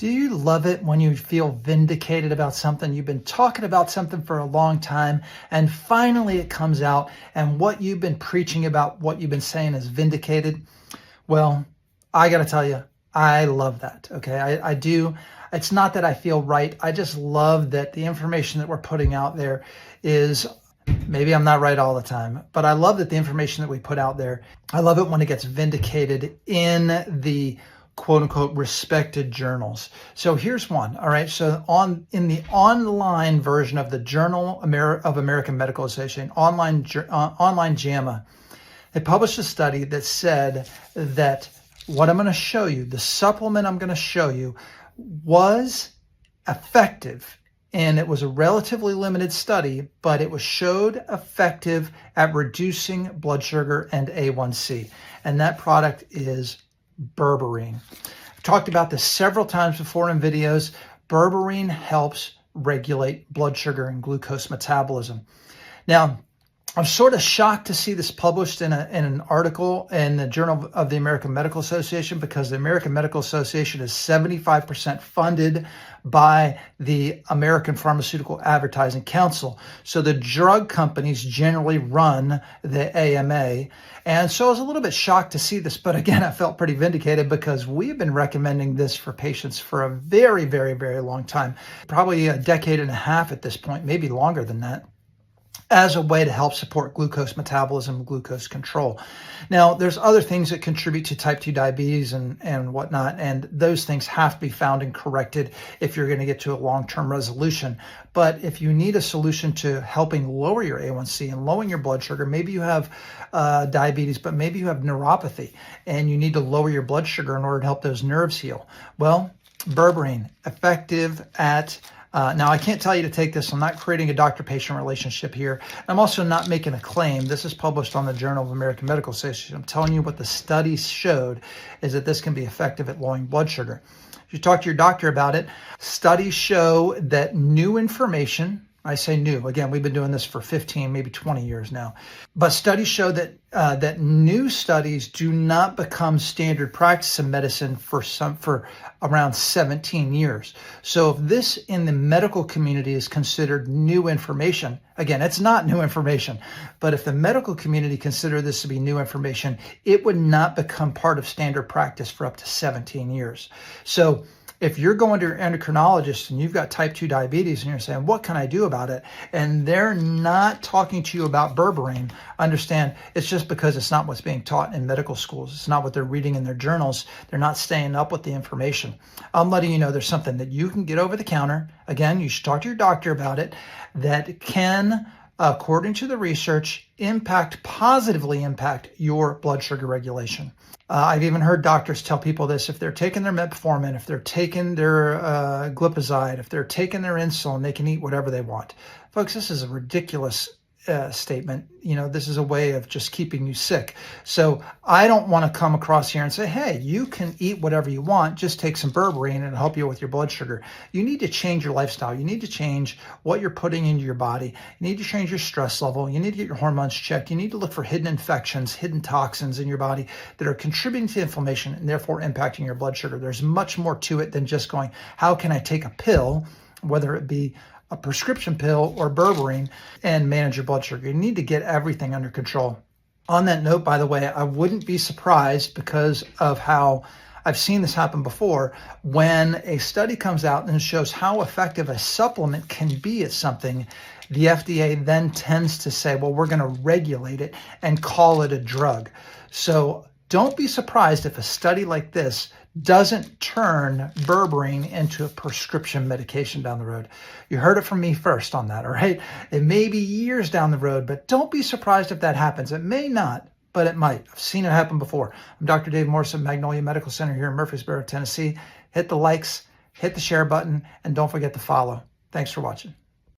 Do you love it when you feel vindicated about something? You've been talking about something for a long time and finally it comes out and what you've been preaching about, what you've been saying is vindicated? Well, I got to tell you, I love that. Okay. I do. It's not that I feel right. I just love that the information that we're putting out there is, maybe I'm not right all the time, but I love that the information that we put out there, I love it when it gets vindicated in the quote unquote respected journals. So here's one. All right. So in the online version of the Journal of American Medical Association, online JAMA, they published a study that said that what I'm going to show you, the supplement I'm going to show you, was effective. And it was a relatively limited study, but it was showed effective at reducing blood sugar and A1C. And that product is Berberine. I've talked about this several times before in videos. Berberine helps regulate blood sugar and glucose metabolism. Now, I'm sort of shocked to see this published in an article in the Journal of the American Medical Association, because the American Medical Association is 75% funded by the American Pharmaceutical Advertising Council. So the drug companies generally run the AMA. And so I was a little bit shocked to see this, but again, I felt pretty vindicated because we've been recommending this for patients for a very, very, very long time, probably a decade and a half at this point, maybe longer than that, as a way to help support glucose metabolism, glucose control. Now, there's other things that contribute to type 2 diabetes and whatnot, and those things have to be found and corrected if you're going to get to a long-term resolution. But if you need a solution to helping lower your A1C and lowering your blood sugar, maybe you have diabetes, but maybe you have neuropathy, and you need to lower your blood sugar in order to help those nerves heal. Well, Berberine, effective at now, I can't tell you to take this. I'm not creating a doctor-patient relationship here. I'm also not making a claim. This is published on the Journal of American Medical Association. I'm telling you what the studies showed is that this can be effective at lowering blood sugar. If you talk to your doctor about it, studies show that new information, I say new, again, we've been doing this for 15, maybe 20 years now, but studies show that that new studies do not become standard practice in medicine for around 17 years. So if this in the medical community is considered new information, again, it's not new information, but if the medical community consider this to be new information, it would not become part of standard practice for up to 17 years. So if you're going to your endocrinologist and you've got type 2 diabetes and you're saying, what can I do about it? And they're not talking to you about Berberine, understand it's just because it's not what's being taught in medical schools. It's not what they're reading in their journals. They're not staying up with the information. I'm letting you know there's something that you can get over the counter. Again, you should talk to your doctor about it, that can, according to the research, positively impact your blood sugar regulation. I've even heard doctors tell people this: if they're taking their metformin, if they're taking their glipizide, if they're taking their insulin, they can eat whatever they want. Folks, this is a ridiculous statement. You know, this is a way of just keeping you sick. So I don't want to come across here and say, hey, you can eat whatever you want, just take some Berberine and it'll help you with your blood sugar. You need to change your lifestyle. You need to change what you're putting into your body. You need to change your stress level. You need to get your hormones checked. You need to look for hidden infections, hidden toxins in your body that are contributing to inflammation and therefore impacting your blood sugar. There's much more to it than just going, how can I take a pill, whether it be a prescription pill or Berberine, and manage your blood sugar. You need to get everything under control. On that note, by the way, I wouldn't be surprised, because of how I've seen this happen before, when a study comes out and shows how effective a supplement can be at something, the FDA then tends to say, well, we're going to regulate it and call it a drug. So don't be surprised if a study like this doesn't turn Berberine into a prescription medication down the road. You heard it from me first on that, all right? It may be years down the road, but don't be surprised if that happens. It may not, but it might. I've seen it happen before. I'm Dr. Dave Morris of Magnolia Medical Center here in Murfreesboro, Tennessee. Hit the likes, hit the share button, and don't forget to follow. Thanks for watching.